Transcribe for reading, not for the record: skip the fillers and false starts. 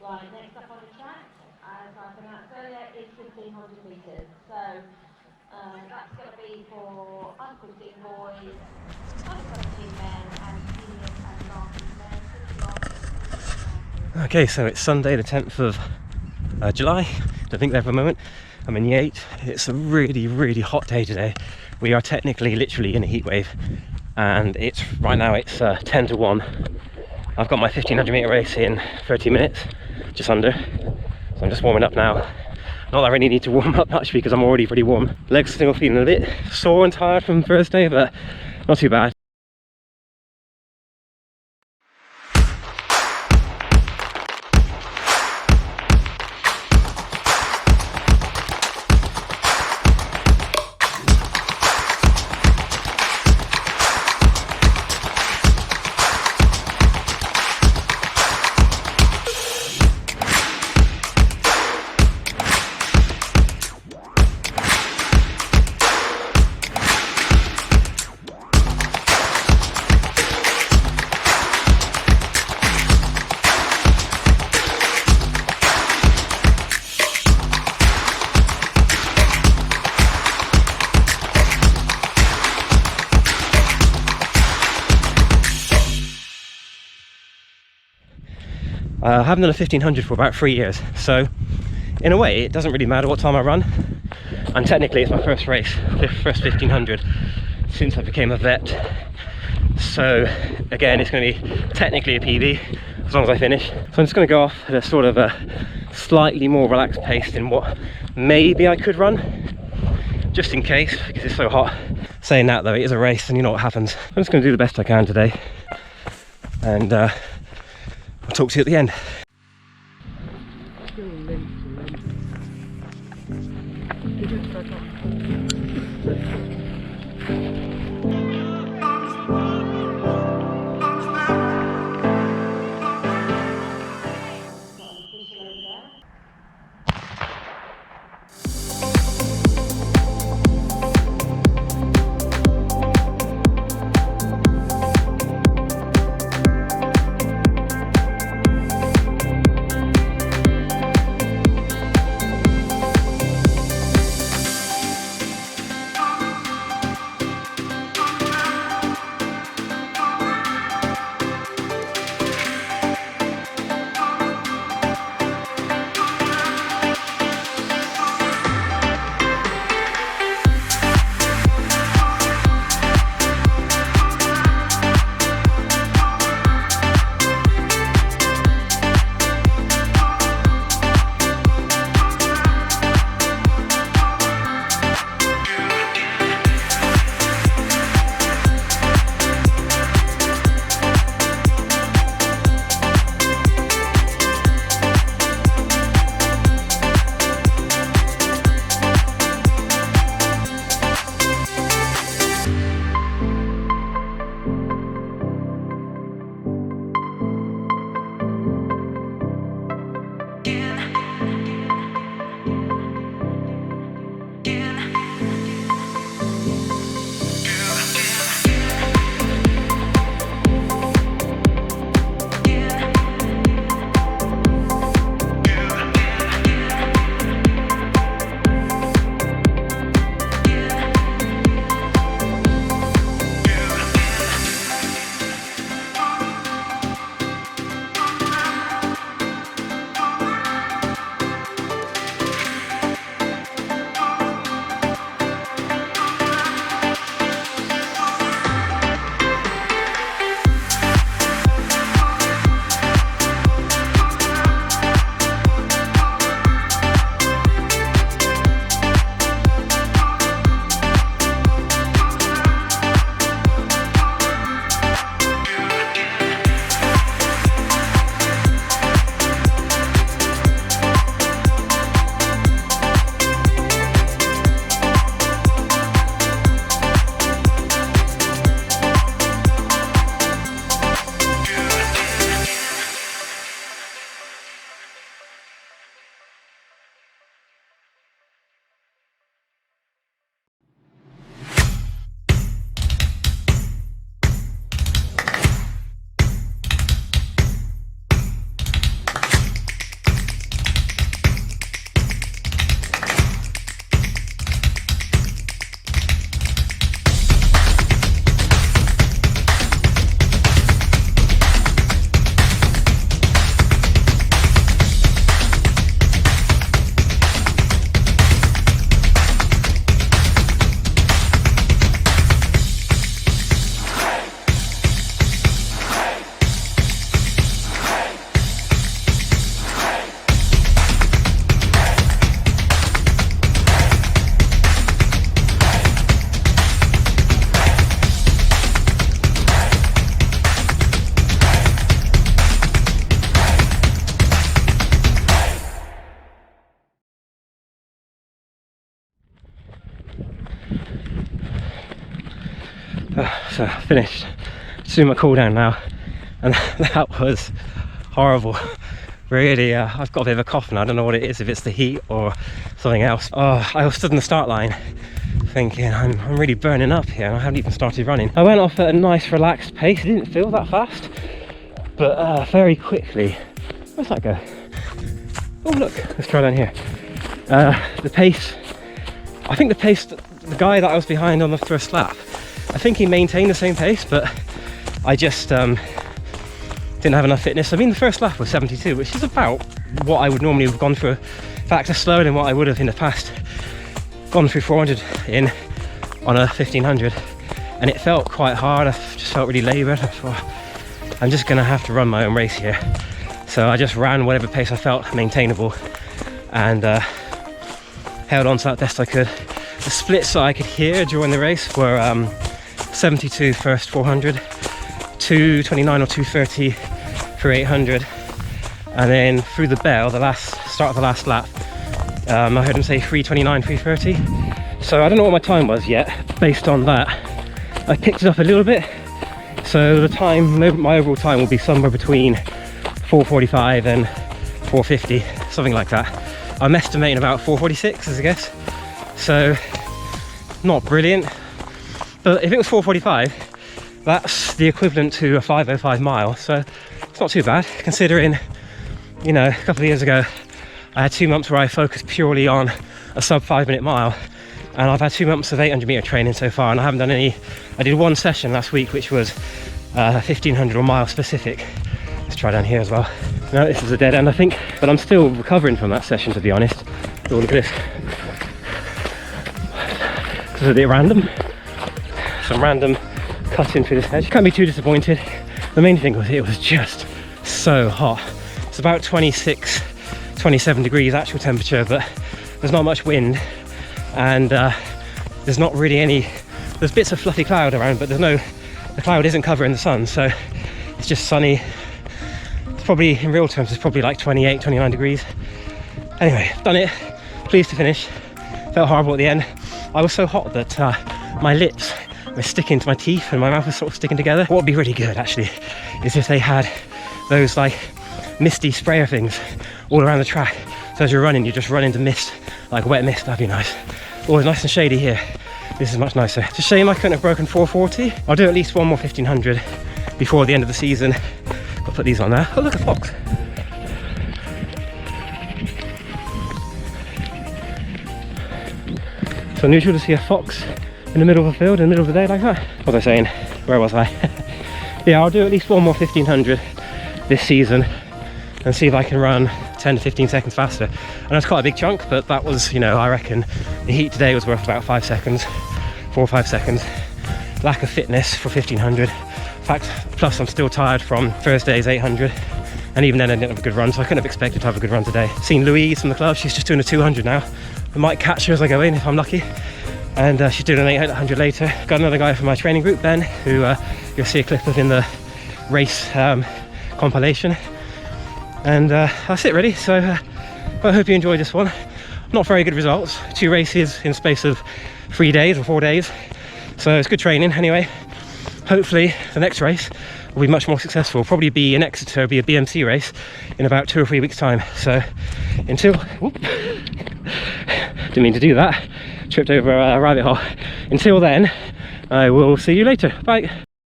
Right, next up on the track, as I pronounced earlier, is 1500 metres. So that's going to be for under 15 boys, under 17 men, and seniors and masters men. Okay, so it's Sunday the 10th of July. Don't think there for a moment. I'm in the 8. It's a really hot day today. We are technically literally in a heat wave, and it's right now it's 10 to 1. I've got my 1500 metre race in 30 minutes, just under, so I'm just warming up now. Not that I really need to warm up much because I'm already pretty warm. Legs still feeling a bit sore and tired from Thursday, but not too bad. I haven't done a 1500 for about 3 years, so in a way it doesn't really matter what time I run, and technically it's my first race, first 1500 since I became a vet, so again it's going to be technically a PB as long as I finish. So I'm just going to go off at a sort of a slightly more relaxed pace than what maybe I could run, just in case, because it's so hot. Saying that though, it is a race and you know what happens. I'm just going to do the best I can today, and I'll talk to you at the end. So I finished, just doing my cool down now, and that was horrible. Really, I've got a bit of a cough now. I don't know what it is, if it's the heat or something else. Oh, I was stood in the start line thinking I'm really burning up here, and I haven't even started running. I went off at a nice relaxed pace. It didn't feel that fast, but very quickly. Where's that go? Oh look, let's try down here. The pace, I think the guy that I was behind on the first lap, I think he maintained the same pace, but I just didn't have enough fitness. I mean, the first lap was 72, which is about what I would normally have gone through. In fact, it's slower than what I would have in the past. Gone through 400 in on a 1500, and it felt quite hard. I just felt really laboured. I thought, I'm just gonna have to run my own race here. So I just ran whatever pace I felt maintainable, and held on to that best I could. The splits that I could hear during the race were 72 first 400, 229 or 230 for 800, and then through the bell, the start of the last lap, I heard him say 329, 330. So I don't know what my time was yet. Based on that, I picked it up a little bit. So the time, my overall time will be somewhere between 4:45 and 4:50, something like that. I'm estimating about 4:46 as a guess. So not brilliant, but if it was 4:45, that's the equivalent to a 5:05 mile. So it's not too bad, considering, you know, a couple of years ago I had 2 months where I focused purely on a sub 5-minute mile, and I've had 2 months of 800 meter training so far, and I haven't done any. I did one session last week which was 1500 or mile specific. Let's try down here as well. No, this is a dead end I think, but I'm still recovering from that session, to be honest. Oh, look at this. This is a bit random. Some random cutting through this hedge. Can't be too disappointed. The main thing was it was just so hot. It's about 26, 27 degrees actual temperature, but there's not much wind, and there's not really any, there's bits of fluffy cloud around, but the cloud isn't covering the sun, so it's just sunny. It's probably, in real terms, it's probably like 28, 29 degrees. Anyway, done it. Pleased to finish. Felt horrible at the end. I was so hot that my lips were sticking to my teeth and my mouth was sort of sticking together. What would be really good actually is if they had those like misty sprayer things all around the track, so as you're running you just run into mist, like wet mist. That'd be nice. Oh, it's nice and shady here. This is much nicer. It's a shame I couldn't have broken 440. I'll do at least one more 1500 before the end of the season. I'll put these on there. Oh look, a fox. So unusual to see a fox in the middle of a field in the middle of the day like that. What was I saying? Where was I? Yeah, I'll do at least one more 1500 this season and see if I can run 10 to 15 seconds faster. And that's quite a big chunk, but that was, you know, I reckon the heat today was worth about 5 seconds, 4 or 5 seconds. Lack of fitness for 1500. In fact, plus I'm still tired from Thursday's 800. And even then I didn't have a good run, so I couldn't have expected to have a good run today. Seen Louise from the club, she's just doing a 200 now. I might catch her as I go in if I'm lucky. And she's doing an 800 later. Got another guy from my training group, Ben, who you'll see a clip of in the race compilation. And that's it really. So I hope you enjoyed this one. Not very good results. 2 races in space of 3 days or 4 days. So it's good training anyway. Hopefully the next race will be much more successful. Probably be in Exeter, be a BMC race in about 2 or 3 weeks time. So until, whoop, didn't mean to do that, tripped over a rabbit hole. Until then, I will see you later. Bye.